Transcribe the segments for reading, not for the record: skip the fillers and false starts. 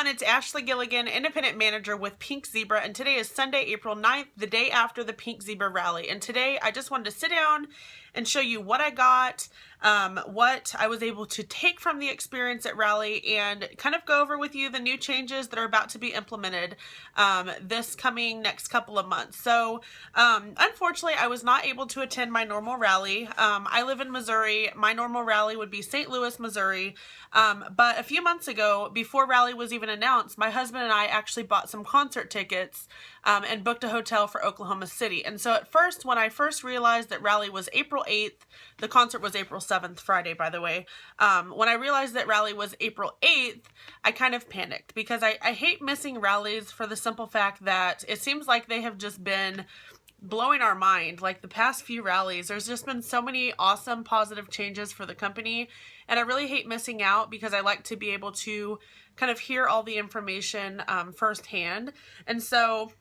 everyone, it's Ashley Gilligan, Independent Manager with Pink Zebra, and today is Sunday, April 9th, the day after the Pink Zebra rally. And today I just wanted to sit down and show you what I got, what I was able to take from the experience at rally, and kind of go over with you the new changes that are about to be implemented this coming next couple of months. So unfortunately, I was not able to attend my normal rally. I live in Missouri. My normal rally would be St. Louis, Missouri. But a few months ago, before rally was even announced, my husband and I actually bought some concert tickets and booked a hotel for Oklahoma City. And so at first, when I first realized that rally was April 8th, the concert was April 7th, Friday, by the way. When I realized that rally was April 8th, I kind of panicked because I hate missing rallies for the simple fact that it seems like they have just been blowing our mind. Like the past few rallies, there's just been so many awesome positive changes for the company, and I really hate missing out because I like to be able to kind of hear all the information firsthand. And so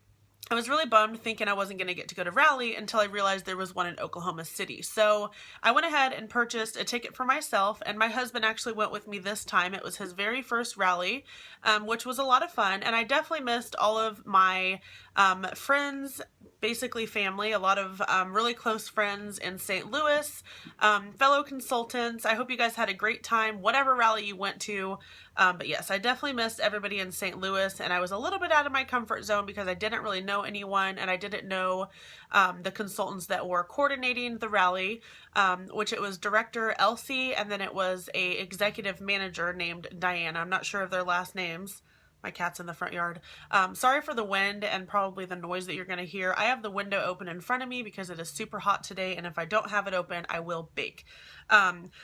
I was really bummed thinking I wasn't going to get to go to rally until I realized there was one in Oklahoma City. So I went ahead and purchased a ticket for myself, and my husband actually went with me this time. It was his very first rally, which was a lot of fun, and I definitely missed all of my friends, basically family, a lot of really close friends in St. Louis, fellow consultants. I hope you guys had a great time, whatever rally you went to. But yes, I definitely missed everybody in St. Louis, and I was a little bit out of my comfort zone because I didn't really know anyone, and I didn't know the consultants that were coordinating the rally, which it was Director Elsie, and then it was a executive manager named Diana. I'm not sure of their last names. My cat's in the front yard. Sorry for the wind and probably the noise that you're going to hear. I have the window open in front of me because it is super hot today, and if I don't have it open, I will bake.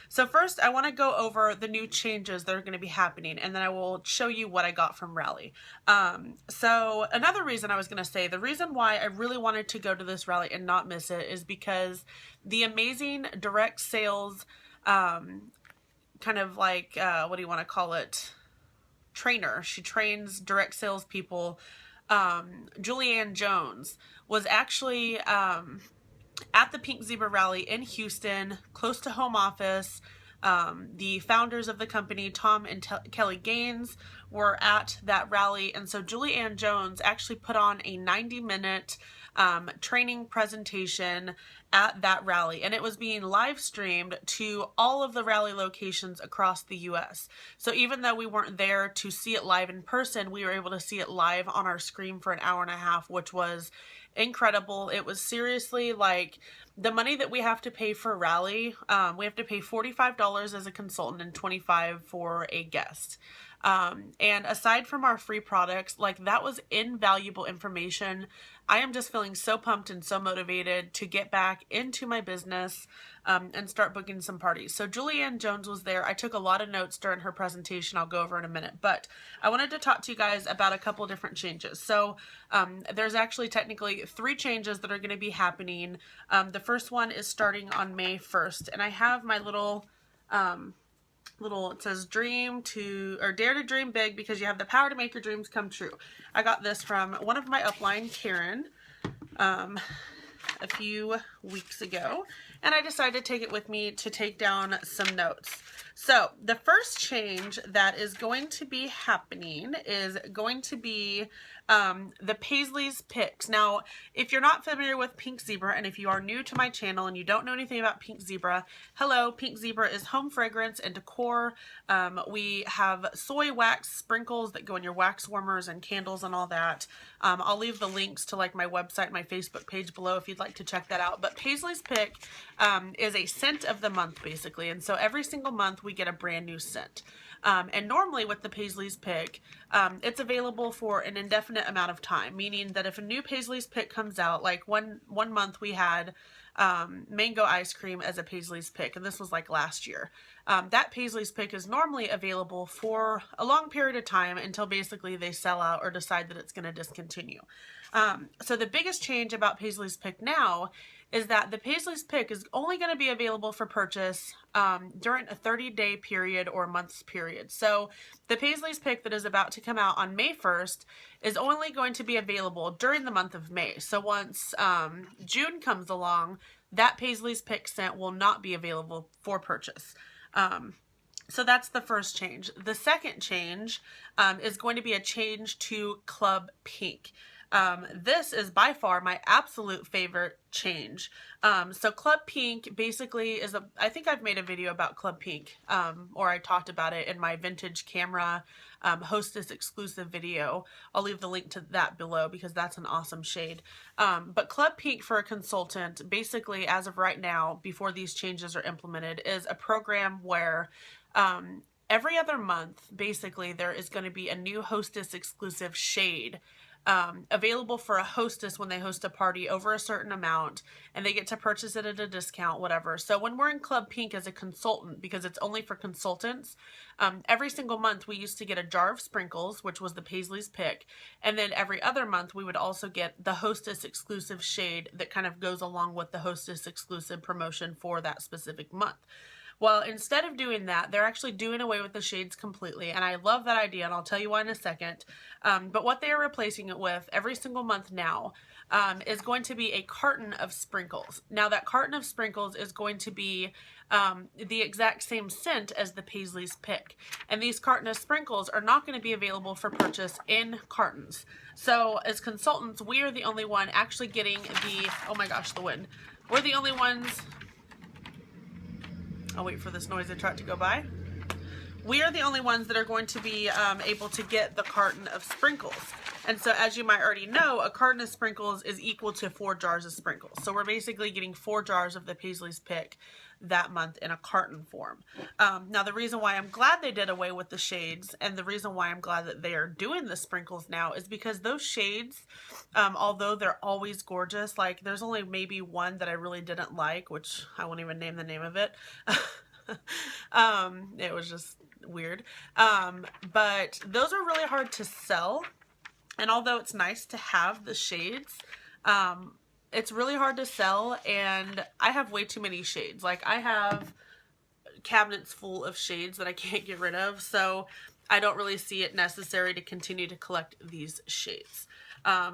So first, I want to go over the new changes that are going to be happening, and then I will show you what I got from rally. So another reason I was going to say, the reason why I really wanted to go to this rally and not miss it is because the amazing direct sales, kind of like, what do you want to call it? Trainer. She trains direct sales people. Julianne Jones was actually at the Pink Zebra rally in Houston, close to home office. The founders of the company, Tom and Kelly Gaines, were at that rally, and so Julianne Jones actually put on a 90-minute training presentation at that rally, and it was being live streamed to all of the rally locations across the US. So even though we weren't there to see it live in person, we were able to see it live on our screen for an hour and a half, which was incredible. It was seriously like the money that we have to pay for rally. We have to pay $45 as a consultant and $25 for a guest. And aside from our free products, like that was invaluable information. I am just feeling so pumped and so motivated to get back into my business and start booking some parties. So Julianne Jones was there. I took a lot of notes during her presentation. I'll go over in a minute, but I wanted to talk to you guys about a couple different changes. So there's actually technically 3 changes that are going to be happening. The first one is starting on May 1st, and I have my little it says dare to dream big because you have the power to make your dreams come true. I got this from one of my upline, Karen, a few weeks ago, and I decided to take it with me to take down some notes. So the first change that is going to be happening is going to be the Paisley's Picks. Now, if you're not familiar with Pink Zebra, and if you are new to my channel and you don't know anything about Pink Zebra, hello, Pink Zebra is home fragrance and decor. We have soy wax sprinkles that go in your wax warmers and candles and all that. I'll leave the links to like my website, my Facebook page below if you'd like to check that out. But Paisley's Pick is a scent of the month, basically. And so every single month we get a brand new scent. And normally with the Paisley's Pick, it's available for an indefinite amount of time, meaning that if a new Paisley's Pick comes out, like one month we had mango ice cream as a Paisley's Pick, and this was like last year. That Paisley's Pick is normally available for a long period of time until basically they sell out or decide that it's going to discontinue. So the biggest change about Paisley's Pick now is that the Paisley's Pick is only going to be available for purchase during a 30-day period or months period. So the Paisley's Pick that is about to come out on May 1st is only going to be available during the month of May. So once June comes along, that Paisley's Pick scent will not be available for purchase. So that's the first change. The second change is going to be a change to Club Pink. This is by far my absolute favorite change. So Club Pink basically is I think I've made a video about Club Pink, or I talked about it in my vintage camera hostess exclusive video. I'll leave the link to that below because that's an awesome shade. But Club Pink for a consultant, basically as of right now, before these changes are implemented, is a program where every other month, basically, there is going to be a new hostess exclusive shade available for a hostess when they host a party over a certain amount, and they get to purchase it at a discount, whatever. So when we're in Club Pink as a consultant, because it's only for consultants, every single month we used to get a jar of sprinkles, which was the Paisley's Pick, and then every other month we would also get the hostess exclusive shade that kind of goes along with the hostess exclusive promotion for that specific month. Well, instead of doing that, they're actually doing away with the shades completely, and I love that idea, and I'll tell you why in a second. But what they are replacing it with every single month now is going to be a carton of sprinkles. Now, that carton of sprinkles is going to be the exact same scent as the Paisley's Pick, and these carton of sprinkles are not going to be available for purchase in cartons. So, as consultants, we are the only one actually getting the, oh my gosh, the wind. We're the only ones. I'll wait for this noisy truck to go by. We are the only ones that are going to be able to get the carton of sprinkles. And so as you might already know, a carton of sprinkles is equal to 4 jars of sprinkles. So we're basically getting 4 jars of the Paisley's Pick that month in a carton form. Now the reason why I'm glad they did away with the shades, and the reason why I'm glad that they are doing the sprinkles now, is because those shades, although they're always gorgeous, like there's only maybe one that I really didn't like, which I won't even name the name of it. It was just weird. But those are really hard to sell. And although it's nice to have the shades, it's really hard to sell, and I have way too many shades. Like, I have cabinets full of shades that I can't get rid of, so I don't really see it necessary to continue to collect these shades.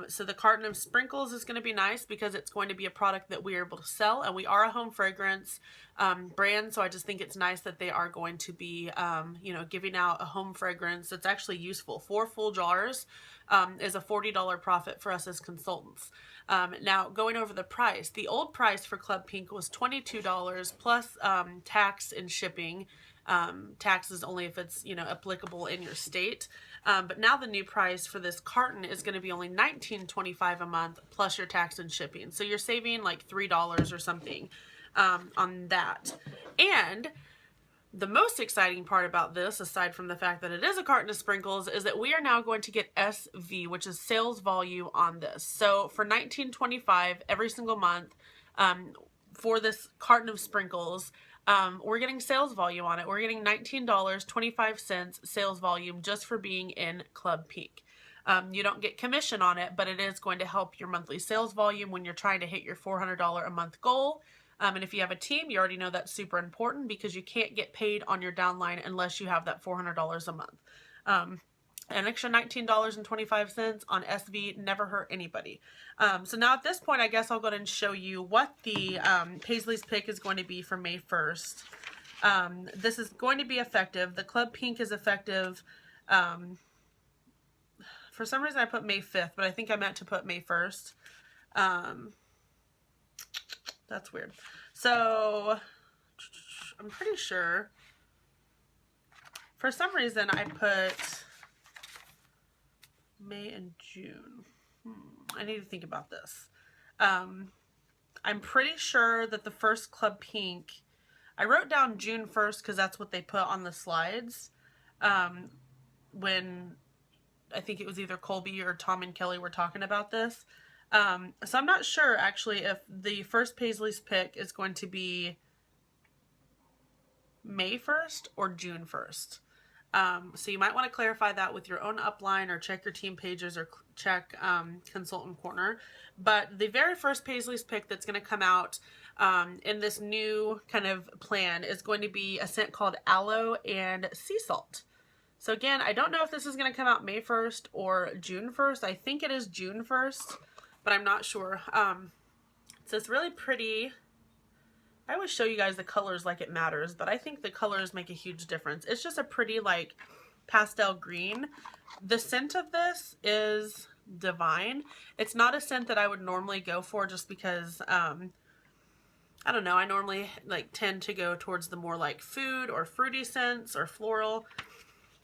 So the carton of sprinkles is going to be nice because it's going to be a product that we are able to sell, and we are a home fragrance brand, so I just think it's nice that they are going to be, you know, giving out a home fragrance that's actually useful. 4 full jars is a $40 profit for us as consultants. Now, going over the price, the old price for Club Pink was $22 plus tax and shipping. Taxes only if it's, you know, applicable in your state. But now the new price for this carton is going to be only $19.25 a month plus your tax and shipping. So you're saving like $3 or something on that. And the most exciting part about this, aside from the fact that it is a carton of sprinkles, is that we are now going to get SV, which is sales volume on this. So for $19.25 every single month for this carton of sprinkles, we're getting sales volume on it. We're getting $19.25 sales volume just for being in Club Pink. You don't get commission on it, but it is going to help your monthly sales volume when you're trying to hit your $400 a month goal. And if you have a team, you already know that's super important because you can't get paid on your downline unless you have that $400 a month. An extra $19.25 on SV never hurt anybody. So now at this point, I guess I'll go ahead and show you what the Paisley's Pick is going to be for May 1st. This is going to be effective. The Club Pink is effective. For some reason I put May 5th, but I think I meant to put May 1st. That's weird. So I'm pretty sure for some reason I put May and June. I need to think about this. I'm pretty sure that the first Club Pink, I wrote down June 1st because that's what they put on the slides when I think it was either Colby or Tom and Kelly were talking about this. So I'm not sure actually if the first Paisley's Pick is going to be May 1st or June 1st. So you might want to clarify that with your own upline or check your team pages or check Consultant Corner. But the very first Paisley's Pick that's going to come out in this new kind of plan is going to be a scent called Aloe and Sea Salt. So again, I don't know if this is going to come out May 1st or June 1st. I think it is June 1st, but I'm not sure. So it's really pretty I always show you guys the colors like it matters, but I think the colors make a huge difference. It's just a pretty like pastel green. The scent of this is divine. It's not a scent that I would normally go for just because, I don't know, I normally like tend to go towards the more like food or fruity scents or floral.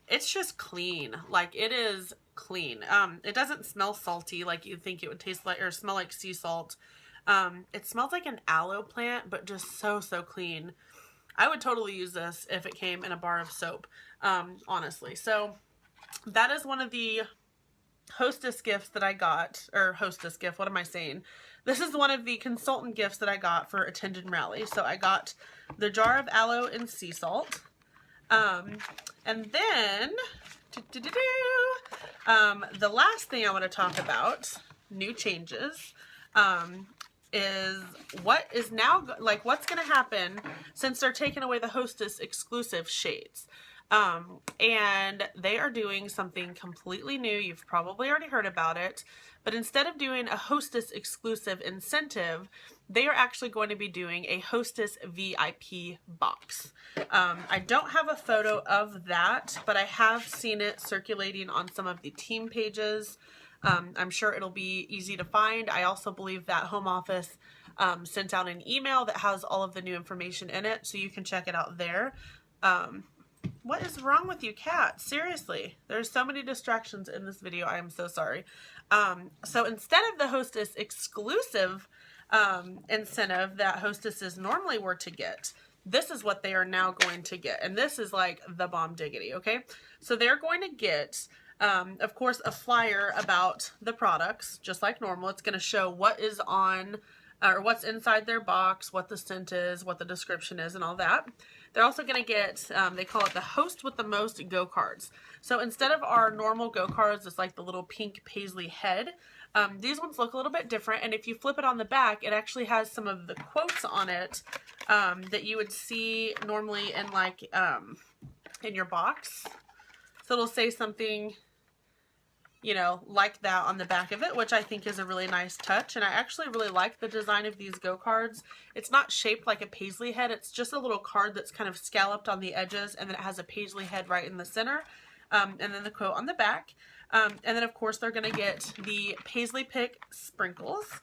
It's just clean. Like, it is clean. It doesn't smell salty like you'd think it would taste like or smell like sea salt. It smells like an aloe plant, but just so clean. I would totally use this if it came in a bar of soap, honestly. So that is one of the hostess gifts that I got, or hostess gift, what am I saying? This is one of the consultant gifts that I got for attending rally. So I got the jar of aloe and sea salt. And then, the last thing I want to talk about, new changes, is what is now, like, what's going to happen since they're taking away the hostess exclusive shades. And they are doing something completely new. You've probably already heard about it, but instead of doing a hostess exclusive incentive, they are actually going to be doing a hostess VIP box. I don't have a photo of that, but I have seen it circulating on some of the team pages. I'm sure it'll be easy to find. I also believe that home office sent out an email that has all of the new information in it, so you can check it out there. What is wrong with you, cat? Seriously, there's so many distractions in this video. I am so sorry. So instead of the hostess exclusive incentive that hostesses normally were to get, this is what they are now going to get. And this is like the bomb diggity, okay? So they're going to get, of course, a flyer about the products, just like normal. It's going to show what is on, or what's inside their box, what the scent is, what the description is, and all that. They're also going to get, they call it the Host with the Most Go cards. So instead of our normal Go cards, it's like the little pink paisley head. These ones look a little bit different, and if you flip it on the back, it actually has some of the quotes on it that you would see normally in like in your box. So it'll say something, you know, like that on the back of it, which I think is a really nice touch. And I actually really like the design of these Go cards. It's not shaped like a paisley head. It's just a little card that's kind of scalloped on the edges, and then it has a paisley head right in the center. And then the quote on the back. And then, of course, they're going to get the Paisley Pick sprinkles.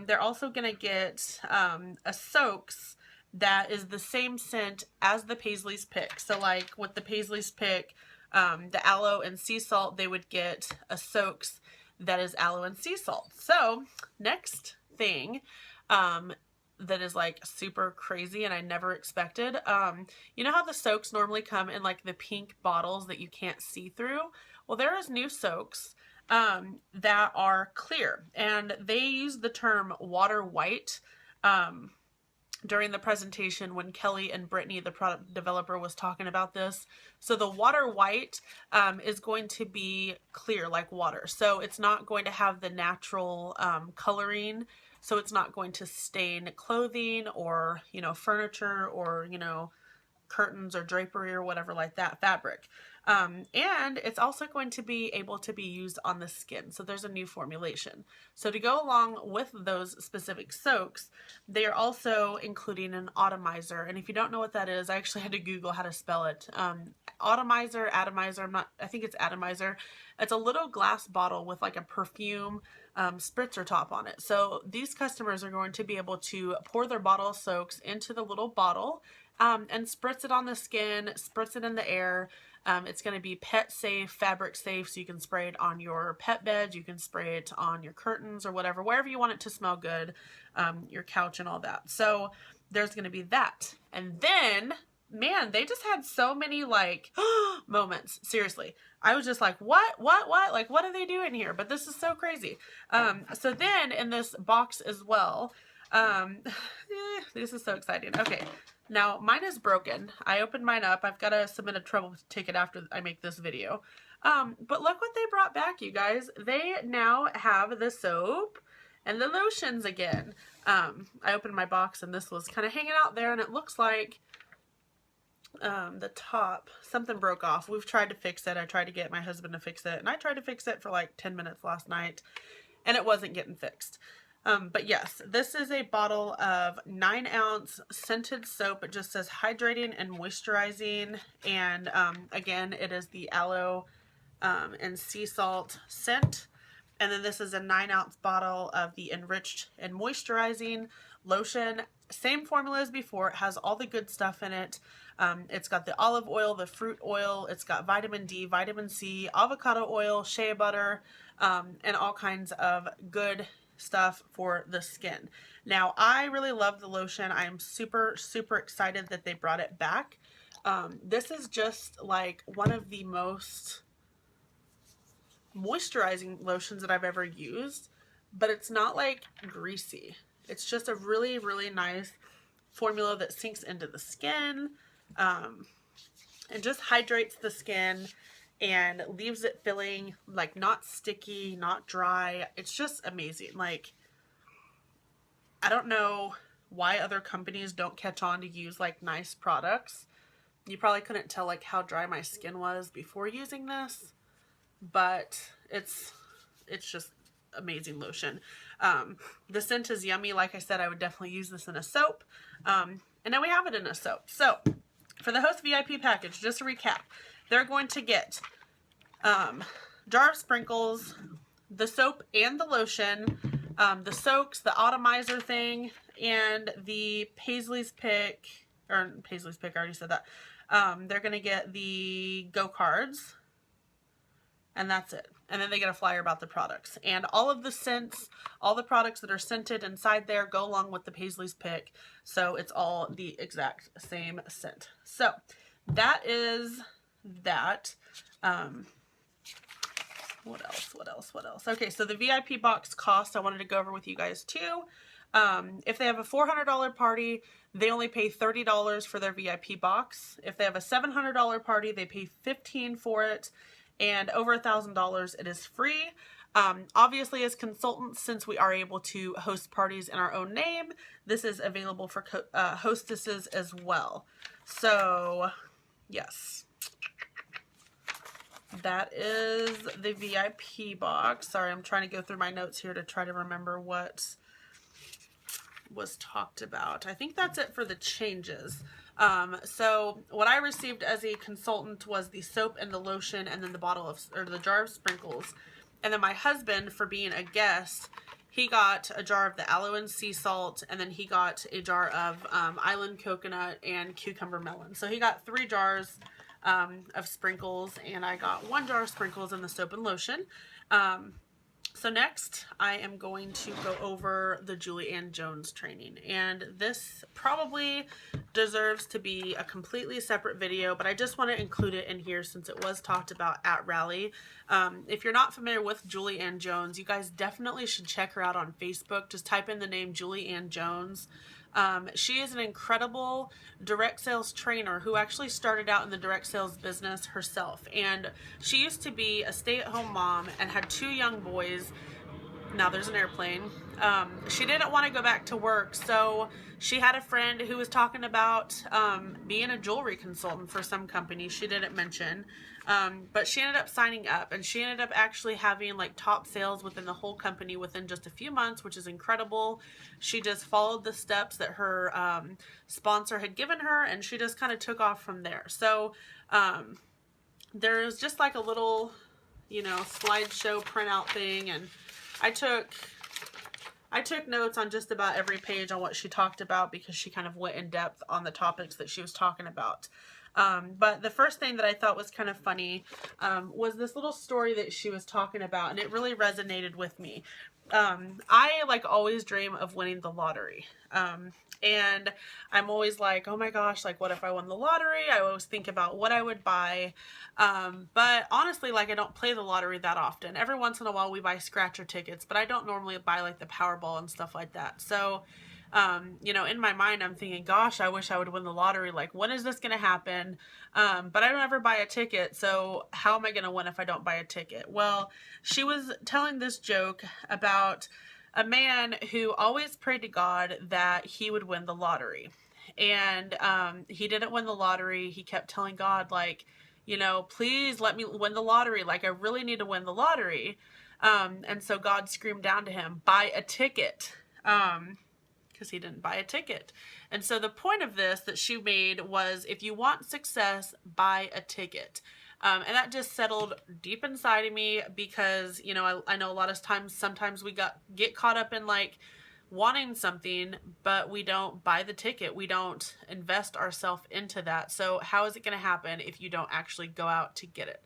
They're also going to get a soaks that is the same scent as the Paisley's Pick. So, like with the Paisley's Pick, the aloe and sea salt, they would get a soaks that is aloe and sea salt. So, next thing that is like super crazy and I never expected. You know how the soaks normally come in like the pink bottles that you can't see through? Well, there is new soaks that are clear, and they use the term water white during the presentation when Kelly and Brittany, the product developer, was talking about this. So the water white is going to be clear like water. So it's not going to have the natural coloring. So it's not going to stain clothing or, you know, furniture or, you know, curtains or drapery or whatever like that, fabric. And it's also going to be able to be used on the skin. So there's a new formulation. So to go along with those specific soaks, they are also including an atomizer. And if you don't know what that is, I actually had to Google how to spell it. Atomizer, I think it's atomizer. It's a little glass bottle with like a perfume spritzer top on it. So these customers are going to be able to pour their bottle of soaks into the little bottle and spritz it on the skin, spritz it in the air. It's going to be pet safe, fabric safe, so you can spray it on your pet bed, you can spray it on your curtains or whatever, wherever you want it to smell good, your couch and all that. So there's going to be that. And then, man, they just had so many like moments. Seriously. I was just like, what? Like, what are they doing here? But this is so crazy. So then in this box as well, this is so exciting. Okay. Now, mine is broken. I opened mine up. I've got to submit a trouble ticket after I make this video. But look what they brought back, you guys. They now have the soap and the lotions again. I opened my box and this was kind of hanging out there, and it looks like the top, something broke off. We've tried to fix it. I tried to get my husband to fix it, and I tried to fix it for like 10 minutes last night, and it wasn't getting fixed. But yes, this is a bottle of 9-ounce scented soap. It just says hydrating and moisturizing. And again, it is the aloe and sea salt scent. And then this is a 9-ounce bottle of the enriched and moisturizing lotion. Same formula as before. It has all the good stuff in it. It's got the olive oil, the fruit oil. It's got vitamin D, vitamin C, avocado oil, shea butter, and all kinds of good stuff for the skin. Now, I really love the lotion. I am super, super excited that they brought it back. This is just like one of the most moisturizing lotions that I've ever used, but it's not like greasy. It's just a really, really nice formula that sinks into the skin, and just hydrates the skin and leaves it feeling like not sticky, not dry. It's just amazing. Like, I don't know why other companies don't catch on to use like nice products. You probably couldn't tell like how dry my skin was before using this, but it's just amazing lotion. The scent is yummy. Like I said, I would definitely use this in a soap. And now we have it in a soap. So for the host VIP package, just to recap, they're going to get jar of sprinkles, the soap and the lotion, the soaks, the atomizer thing, and the Paisley's Pick, I already said that. They're going to get the Go cards, and that's it. And then they get a flyer about the products. And all of the scents, all the products that are scented inside there go along with the Paisley's Pick. So it's all the exact same scent. So that is that. What else? Okay, so the VIP box cost I wanted to go over with you guys too. If they have a $400 party, they only pay $30 for their VIP box. If they have a $700 party, they pay $15 for it. And over $1,000, it is free. Obviously, as consultants, since we are able to host parties in our own name, this is available for hostesses as well. So, yes. That is the VIP box. Sorry, I'm trying to go through my notes here to try to remember what was talked about. I think that's it for the changes. So what I received as a consultant was the soap and the lotion, and then the the jar of sprinkles. And then my husband, for being a guest, he got a jar of the aloe and sea salt, and then he got a jar of island coconut and cucumber melon. So he got 3 jars of sprinkles, and I got 1 jar of sprinkles and the soap and lotion. So next, I am going to go over the Julie Ann Jones training, and this probably deserves to be a completely separate video, but I just want to include it in here since it was talked about at Rally. If you're not familiar with Julie Ann Jones, you guys definitely should check her out on Facebook. Just type in the name Julie Ann Jones. She is an incredible direct sales trainer who actually started out in the direct sales business herself. And she used to be a stay-at-home mom and had 2 young boys. Now there's an airplane. She didn't want to go back to work, so she had a friend who was talking about being a jewelry consultant for some company she didn't mention. But she ended up signing up, and she ended up actually having like top sales within the whole company within just a few months, which is incredible. She just followed the steps that her sponsor had given her, and she just kind of took off from there. So there's just like a little, slideshow printout thing, and I took notes on just about every page on what she talked about because she kind of went in depth on the topics that she was talking about. But the first thing that I thought was kind of funny was this little story that she was talking about, and it really resonated with me. I like always dream of winning the lottery. And I'm always like, oh my gosh, like what if I won the lottery? I always think about what I would buy. But honestly, like I don't play the lottery that often. Every once in a while we buy scratcher tickets, but I don't normally buy like the Powerball and stuff like that. So, in my mind, I'm thinking, gosh, I wish I would win the lottery. Like, when is this going to happen? But I don't ever buy a ticket. So how am I going to win if I don't buy a ticket? Well, she was telling this joke about a man who always prayed to God that he would win the lottery. And he didn't win the lottery. He kept telling God, like, please let me win the lottery. Like, I really need to win the lottery. And so God screamed down to him, buy a ticket. because he didn't buy a ticket. And so the point of this that she made was, if you want success, buy a ticket. And that just settled deep inside of me because, you know, I know a lot of times, sometimes we get caught up in like wanting something, but we don't buy the ticket. We don't invest ourselves into that. So how is it going to happen if you don't actually go out to get it?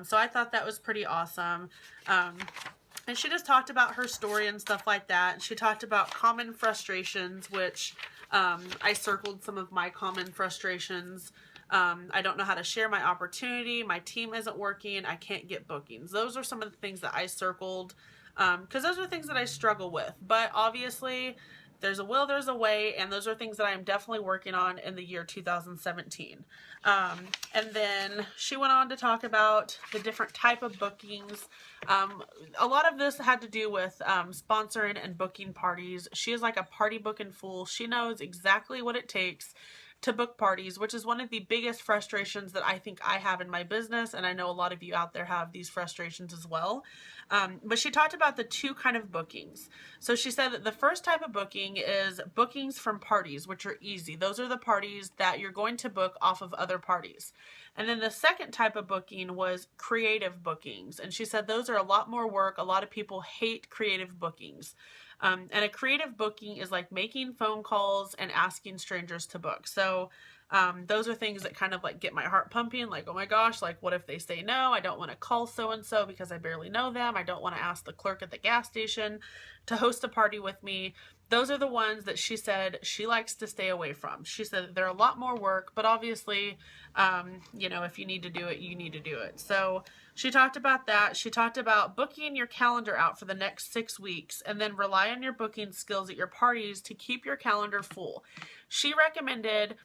So I thought that was pretty awesome. And she just talked about her story and stuff like that. And she talked about common frustrations, which I circled some of my common frustrations. I don't know how to share my opportunity. My team isn't working. I can't get bookings. Those are some of the things that I circled because those are things that I struggle with. But obviously, there's a will, there's a way, and those are things that I'm definitely working on in the year 2017. And then she went on to talk about the different type of bookings. A lot of this had to do with sponsoring and booking parties. She is like a party booking fool. She knows exactly what it takes to book parties, which is one of the biggest frustrations that I think I have in my business, and I know a lot of you out there have these frustrations as well. But she talked about the two kind of bookings. So she said that the first type of booking is bookings from parties, which are easy. Those are the parties that you're going to book off of other parties. And then the second type of booking was creative bookings. And she said those are a lot more work. A lot of people hate creative bookings. And a creative booking is like making phone calls and asking strangers to book. So those are things that kind of like get my heart pumping, like, oh my gosh, like what if they say no? I don't want to call so-and-so because I barely know them. I don't want to ask the clerk at the gas station to host a party with me. Those are the ones that she said she likes to stay away from. She said they're a lot more work, but obviously, you know, if you need to do it, you need to do it. So she talked about that. She talked about booking your calendar out for the next 6 weeks and then rely on your booking skills at your parties to keep your calendar full. She recommended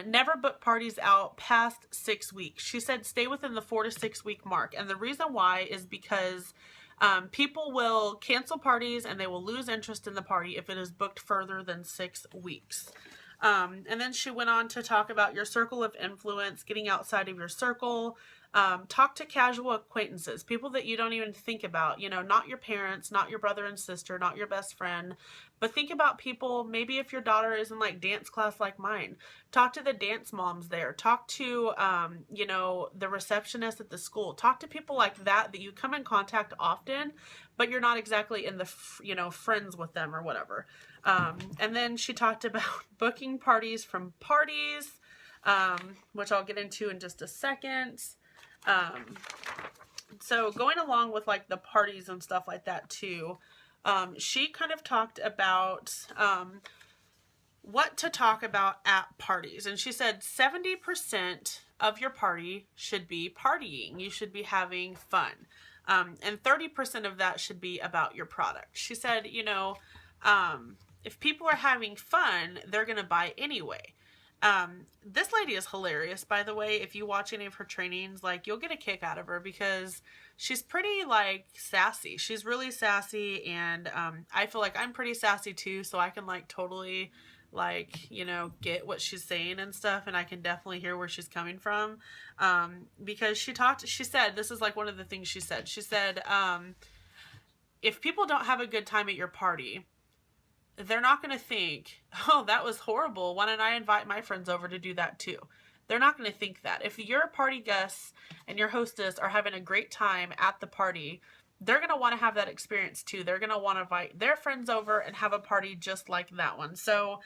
never book parties out past 6 weeks. She said stay within the 4 to 6 week mark. And the reason why is because people will cancel parties and they will lose interest in the party if it is booked further than 6 weeks. And then she went on to talk about your circle of influence, getting outside of your circle. Talk to casual acquaintances, people that you don't even think about, you know, not your parents, not your brother and sister, not your best friend, but think about people. Maybe if your daughter is in like dance class like mine, talk to the dance moms there, talk to, you know, the receptionist at the school, talk to people like that you come in contact often, but you're not exactly in the, you know, friends with them or whatever. And then she talked about booking parties from parties, which I'll get into in just a second. So going along with like the parties and stuff like that too, she kind of talked about, what to talk about at parties. And she said 70% of your party should be partying. You should be having fun. And 30% of that should be about your product. She said, you know, if people are having fun, they're going to buy anyway. This lady is hilarious, by the way. If you watch any of her trainings, like, you'll get a kick out of her because she's pretty like sassy. She's really sassy. And, I feel like I'm pretty sassy too. So I can like totally like, you know, get what she's saying and stuff. And I can definitely hear where she's coming from. Because she said, this is like one of the things she said, if people don't have a good time at your party, they're not going to think, oh, that was horrible. Why don't I invite my friends over to do that too? They're not going to think that. If your party guests and your hostess are having a great time at the party, they're going to want to have that experience too. They're going to want to invite their friends over and have a party just like that one. So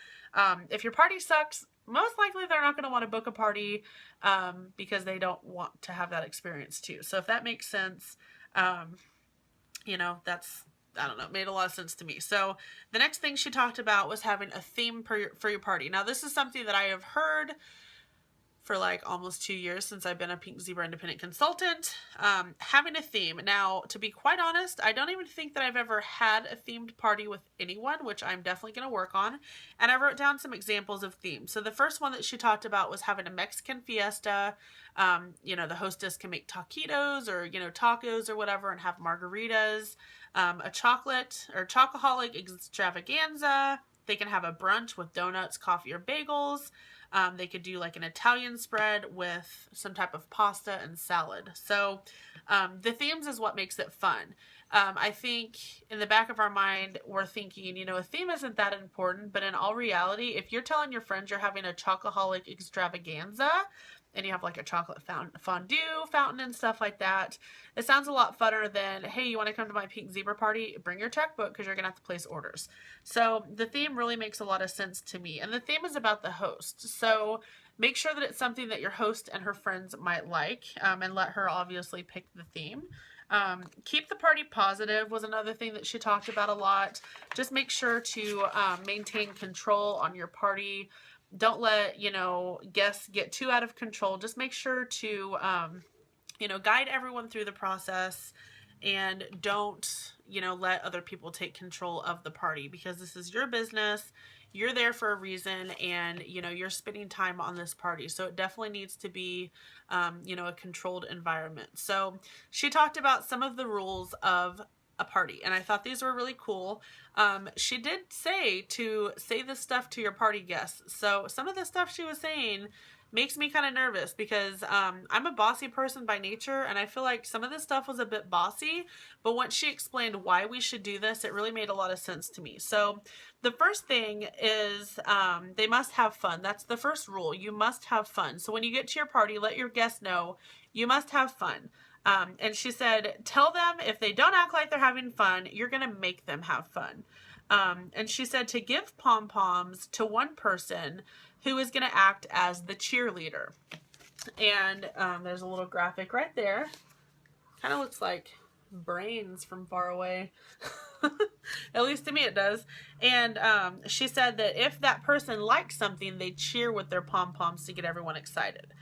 if your party sucks, most likely they're not going to want to book a party because they don't want to have that experience too. So if that makes sense, you know, that's, I don't know, made a lot of sense to me. So the next thing she talked about was having a theme for your party. Now, this is something that I have heard for like almost 2 years since I've been a Pink Zebra independent consultant, having a theme. Now, to be quite honest, I don't even think that I've ever had a themed party with anyone, which I'm definitely going to work on. And I wrote down some examples of themes. So the first one that she talked about was having a Mexican fiesta. You know, the hostess can make taquitos or, you know, tacos or whatever and have margaritas. A chocolate or chocoholic extravaganza. They can have a brunch with donuts, coffee, or bagels. They could do like an Italian spread with some type of pasta and salad. So The themes is what makes it fun. I think in the back of our mind, we're thinking, you know, a theme isn't that important, but in all reality, if you're telling your friends you're having a chocoholic extravaganza and you have like a chocolate fondue fountain and stuff like that, it sounds a lot funner than, hey, you want to come to my pink zebra party? Bring your checkbook because you're going to have to place orders. So the theme really makes a lot of sense to me. And the theme is about the host. So make sure that it's something that your host and her friends might like, and let her obviously pick the theme. Keep the party positive was another thing that she talked about a lot. Just make sure to maintain control on your party. Don't let, you know, guests get too out of control. Just make sure to, you know, guide everyone through the process, and don't, you know, let other people take control of the party, because this is your business. You're there for a reason, and, you know, you're spending time on this party. So it definitely needs to be, you know, a controlled environment. So she talked about some of the rules of a party, and I thought these were really cool. She did say to say this stuff to your party guests. So some of the stuff she was saying makes me kind of nervous, because I'm a bossy person by nature, and I feel like some of this stuff was a bit bossy, but once she explained why we should do this, it really made a lot of sense to me. So the first thing is they must have fun. That's the first rule. You must have fun. So when you get to your party, let your guests know you must have fun. And she said, tell them if they don't act like they're having fun, you're going to make them have fun. And she said to give pom-poms to one person who is going to act as the cheerleader. And there's a little graphic right there. Kind of looks like brains from far away. At least to me it does. And she said that if that person likes something, they cheer with their pom-poms to get everyone excited.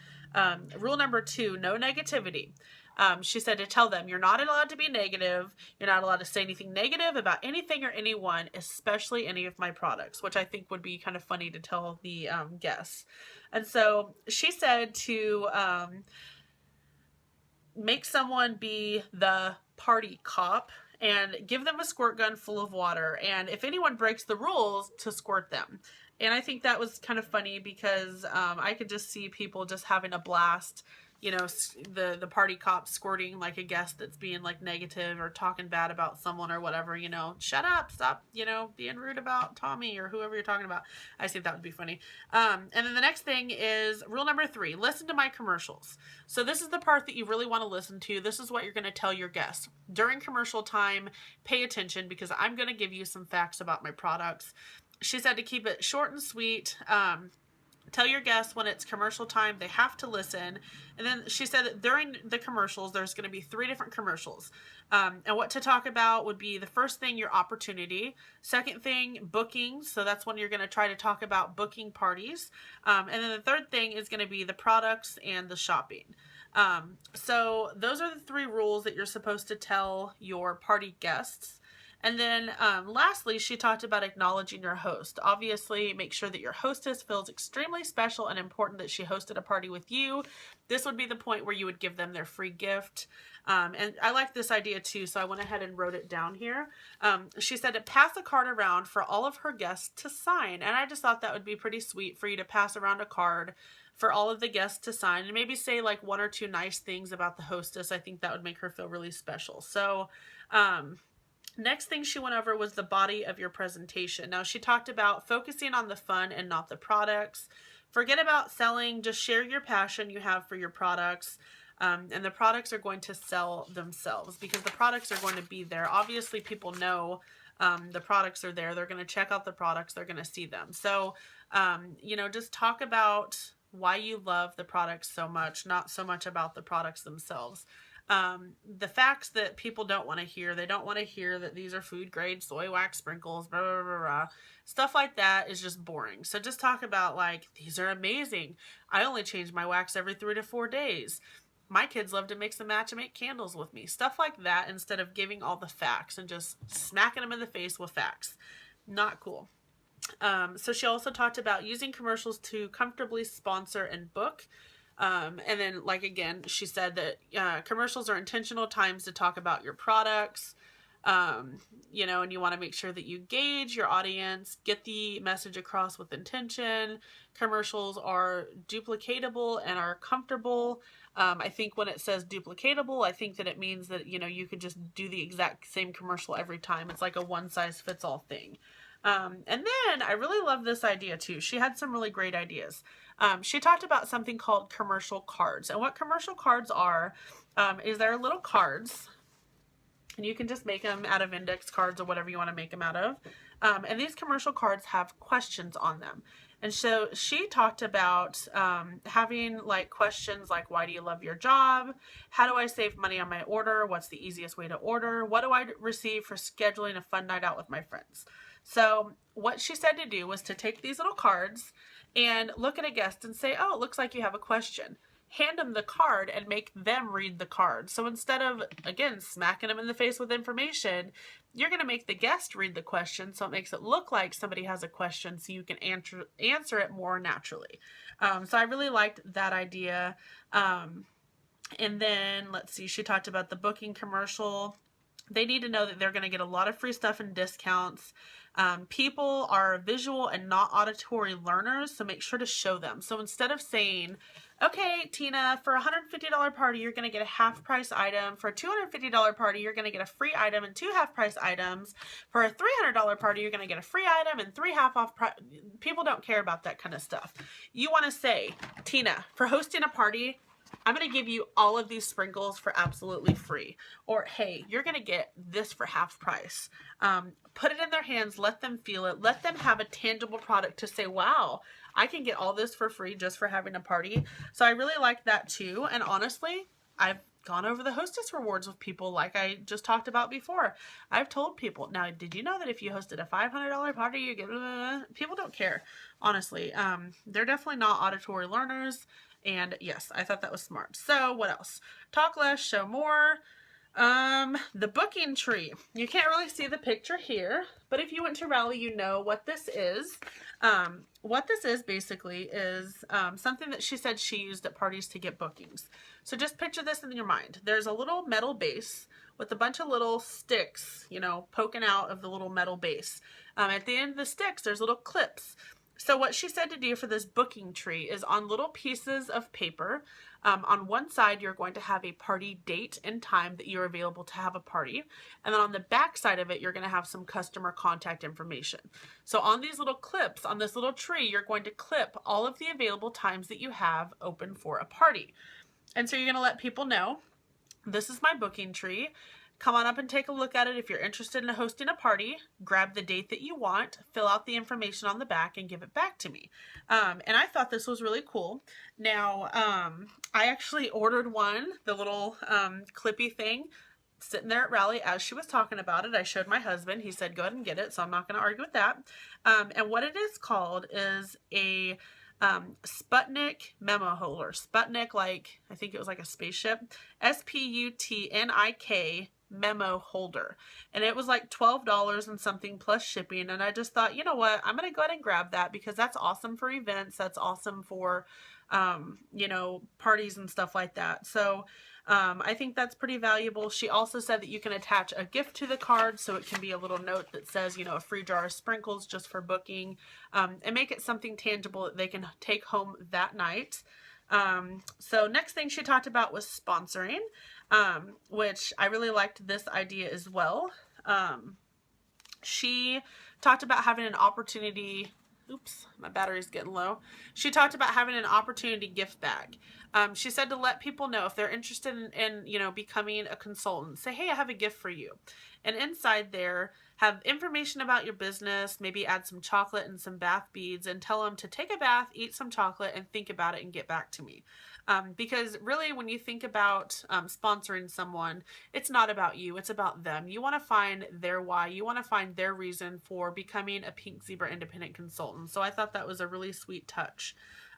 Rule number 2, no negativity. She said to tell them you're not allowed to be negative. You're not allowed to say anything negative about anything or anyone, especially any of my products, which I think would be kind of funny to tell the guests. And so she said to make someone be the party cop and give them a squirt gun full of water. And if anyone breaks the rules, to squirt them. And I think that was kind of funny, because I could just see people just having a blast, you know, the party cop squirting like a guest that's being like negative or talking bad about someone or whatever, you know, shut up, stop, you know, being rude about Tommy or whoever you're talking about. I think that would be funny. And then the next thing is rule number 3, listen to my commercials. So this is the part that you really want to listen to. This is what you're going to tell your guests. During commercial time, pay attention, because I'm going to give you some facts about my products. She said to keep it short and sweet. Tell your guests when it's commercial time, they have to listen. And then she said that during the commercials, there's going to be 3 different commercials. And what to talk about would be the first thing, your opportunity. Second thing, bookings. So that's when you're going to try to talk about booking parties. And then the third thing is going to be the products and the shopping. So those are the 3 rules that you're supposed to tell your party guests. And then lastly, she talked about acknowledging your host. Obviously, make sure that your hostess feels extremely special and important that she hosted a party with you. This would be the point where you would give them their free gift. And I like this idea too, so I went ahead and wrote it down here. She said to pass a card around for all of her guests to sign. And I just thought that would be pretty sweet for you to pass around a card for all of the guests to sign, and maybe say like 1 or 2 nice things about the hostess. I think that would make her feel really special. So, next thing she went over was the body of your presentation. Now, she talked about focusing on the fun and not the products. Forget about selling. Just share your passion you have for your products. And the products are going to sell themselves, because the products are going to be there. Obviously, people know the products are there. They're going to check out the products. They're going to see them. So, you know, just talk about why you love the products so much, not so much about the products themselves. The facts that people don't want to hear. They don't want to hear that these are food grade soy wax sprinkles, blah, blah, blah, blah. Stuff like that is just boring. So just talk about like, these are amazing. I only change my wax every 3 to 4 days. My kids love to mix and match and make candles with me. Stuff like that, instead of giving all the facts and just smacking them in the face with facts. Not cool. So she also talked about using commercials to comfortably sponsor and book. And then, like, again, she said that commercials are intentional times to talk about your products, you know, and you want to make sure that you gauge your audience, get the message across with intention. Commercials are duplicatable and are comfortable. I think when it says duplicatable, I think that it means that, you know, you could just do the exact same commercial every time. It's like a one size fits all thing. And then I really love this idea too. She had some really great ideas. She talked about something called commercial cards. And what commercial cards are is they're little cards, and you can just make them out of index cards or whatever you want to make them out of. And these commercial cards have questions on them. And so she talked about having like questions like, why do you love your job? How do I save money on my order? What's the easiest way to order? What do I receive for scheduling a fun night out with my friends? So what she said to do was to take these little cards and look at a guest and say, oh, it looks like you have a question. Hand them the card and make them read the card. So instead of, again, smacking them in the face with information, you're going to make the guest read the question, so it makes it look like somebody has a question so you can answer it more naturally. So I really liked that idea. And then, let's see, she talked about the booking commercial. They need to know that they're going to get a lot of free stuff and discounts. People are visual and not auditory learners, so make sure to show them. So instead of saying, okay, Tina, for a $150 party, you're going to get a half price item. For a $250 party, you're going to get a free item and 2 half price items. For a $300 party, you're going to get a free item and 3 half off. People don't care about that kind of stuff. You want to say, Tina, for hosting a party, I'm going to give you all of these sprinkles for absolutely free. Or, hey, you're going to get this for half price. Put it in their hands, let them feel it, let them have a tangible product to say, wow, I can get all this for free just for having a party. So I really like that too. And honestly, I've gone over the hostess rewards with people like I just talked about before. I've told people, now, did you know that if you hosted a $500 party, you get, people don't care, honestly. They're definitely not auditory learners. And yes, I thought that was smart. So what else? Talk less, show more. The booking tree. You can't really see the picture here, but if you went to Rally, you know what this is. What this is basically is something that she said she used at parties to get bookings. So just picture this in your mind. There's a little metal base with a bunch of little sticks, you know, poking out of the little metal base. At the end of the sticks, there's little clips. So what she said to do for this booking tree is on little pieces of paper, on one side, you're going to have a party date and time that you're available to have a party. And then on the back side of it, you're going to have some customer contact information. So on these little clips, on this little tree, you're going to clip all of the available times that you have open for a party. And so you're going to let people know, this is my booking tree. Come on up and take a look at it. If you're interested in hosting a party, grab the date that you want, fill out the information on the back, and give it back to me. And I thought this was really cool. Now, I actually ordered one, the little clippy thing, sitting there at Rally as she was talking about it. I showed my husband. He said, go ahead and get it, so I'm not going to argue with that. And what it is called is a Sputnik memo holder. Sputnik, like, I think it was like a spaceship. Sputnik memo holder, and it was like $12 and something plus shipping. And I just thought, you know what, I'm gonna go ahead and grab that because that's awesome for events, that's awesome for you know, parties and stuff like that. So I think that's pretty valuable. She also said that you can attach a gift to the card, so it can be a little note that says, you know, a free jar of sprinkles just for booking, and make it something tangible that they can take home that night. So next thing she talked about was sponsoring, which I really liked this idea as well. She talked about having an opportunity. Oops, my battery's getting low. She talked about having an opportunity gift bag. She said to let people know if they're interested in, you know, becoming a consultant, say, hey, I have a gift for you. And inside there, have information about your business, maybe add some chocolate and some bath beads, and tell them to take a bath, eat some chocolate, and think about it and get back to me. Because really, when you think about sponsoring someone, it's not about you, it's about them. You want to find their why. You want to find their reason for becoming a Pink Zebra independent consultant. So I thought that was a really sweet touch.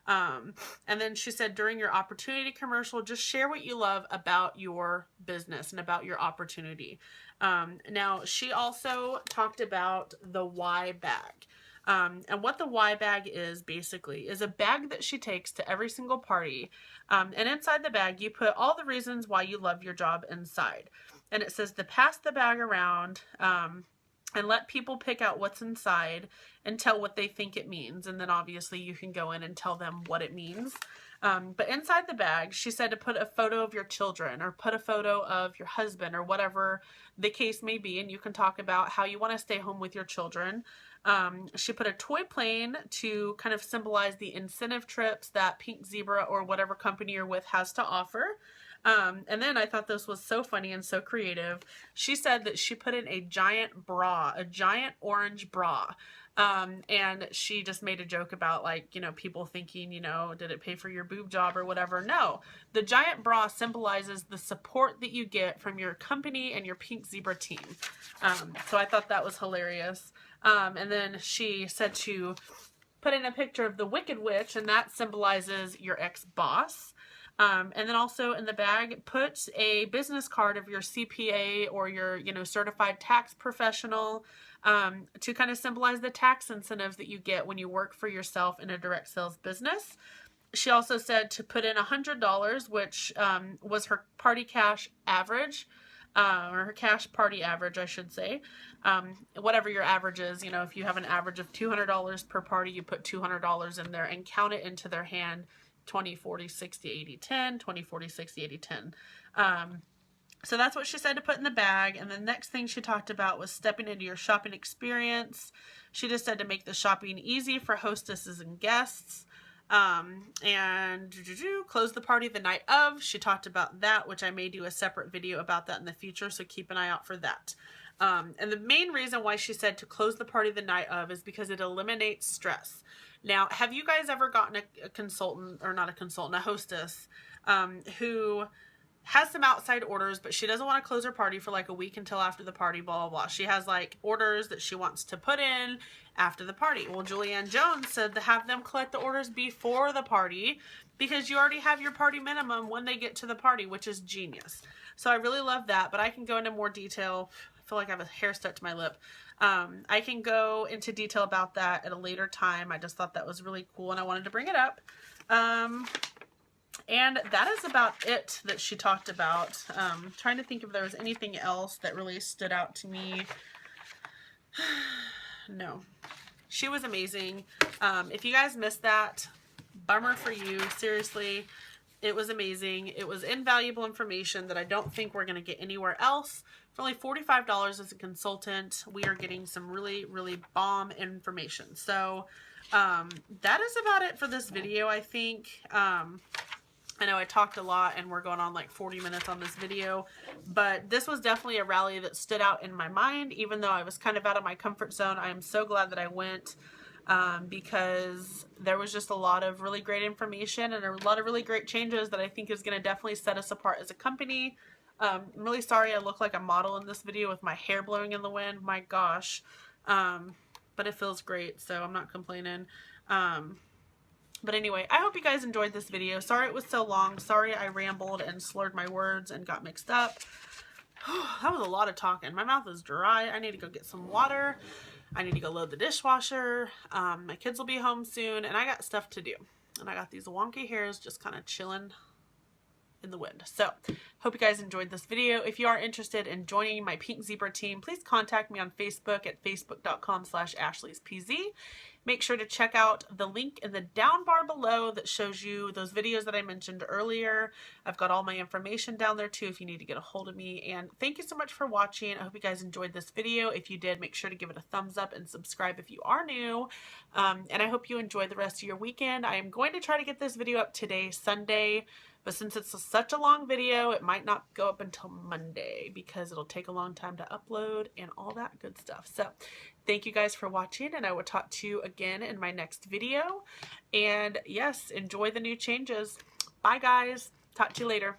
And then she said, during your opportunity commercial, just share what you love about your business and about your opportunity. Now, she also talked about the why bag. And what the why bag is basically is a bag that she takes to every single party. And inside the bag, you put all the reasons why you love your job inside. And it says to pass the bag around, and let people pick out what's inside and tell what they think it means. And then obviously you can go in and tell them what it means. But inside the bag, she said to put a photo of your children or put a photo of your husband or whatever the case may be, and you can talk about how you want to stay home with your children. She put a toy plane to kind of symbolize the incentive trips that Pink Zebra or whatever company you're with has to offer. And then I thought this was so funny and so creative. She said that she put in a giant bra, a giant orange bra. And she just made a joke about, like, you know, people thinking, you know, did it pay for your boob job or whatever? No, the giant bra symbolizes the support that you get from your company and your Pink Zebra team. So I thought that was hilarious. And then she said to put in a picture of the Wicked Witch, and that symbolizes your ex-boss. And then also in the bag, put a business card of your CPA or your, you know, certified tax professional, to kind of symbolize the tax incentives that you get when you work for yourself in a direct sales business. She also said to put in $100, which was her party cash average, or her cash party average, I should say. Whatever your average is, you know, if you have an average of $200 per party, you put $200 in there and count it into their hand. 20, 40, 60, 80, 10, 20, 40, 60, 80, 10. So that's what she said to put in the bag. And the next thing she talked about was stepping into your shopping experience. She just said to make the shopping easy for hostesses and guests. And close the party the night of. She talked about that, which I may do a separate video about that in the future, so keep an eye out for that. And the main reason why she said to close the party the night of is because it eliminates stress. Now, have you guys ever gotten a consultant, or not a consultant, a hostess, who has some outside orders, but she doesn't want to close her party for like a week until after the party, blah, blah, blah. She has like orders that she wants to put in after the party. Well, Julianne Jones said to have them collect the orders before the party because you already have your party minimum when they get to the party, which is genius. So I really love that, but I can go into more detail. I feel like I have a hair stuck to my lip. I can go into detail about that at a later time. I just thought that was really cool and I wanted to bring it up. And that is about it that she talked about. Trying to think if there was anything else that really stood out to me. No. She was amazing. If you guys missed that, bummer for you. Seriously, it was amazing. It was invaluable information that I don't think we're going to get anywhere else. For only $45 as a consultant, we are getting some really, really bomb information. So that is about it for this video, I think. I know I talked a lot and we're going on like 40 minutes on this video, but this was definitely a rally that stood out in my mind, even though I was kind of out of my comfort zone. I am so glad that I went, because there was just a lot of really great information and a lot of really great changes that I think is going to definitely set us apart as a company. I'm really sorry I look like a model in this video with my hair blowing in the wind. My gosh. But it feels great, so I'm not complaining. But anyway, I hope you guys enjoyed this video. Sorry it was so long. Sorry I rambled and slurred my words and got mixed up. That was a lot of talking. My mouth is dry. I need to go get some water. I need to go load the dishwasher. My kids will be home soon, and I got stuff to do. And I got these wonky hairs just kind of chilling in the wind. So, hope you guys enjoyed this video. If you are interested in joining my Pink Zebra team, please contact me on Facebook at facebook.com/Ashley'sPZ. Make sure to check out the link in the down bar below that shows you those videos that I mentioned earlier. I've got all my information down there too if you need to get a hold of me. And thank you so much for watching. I hope you guys enjoyed this video. If you did, make sure to give it a thumbs up and subscribe if you are new. And I hope you enjoy the rest of your weekend. I am going to try to get this video up today, Sunday. But since it's such a long video, it might not go up until Monday because it'll take a long time to upload and all that good stuff. So thank you guys for watching, and I will talk to you again in my next video. And yes, enjoy the new changes. Bye guys. Talk to you later.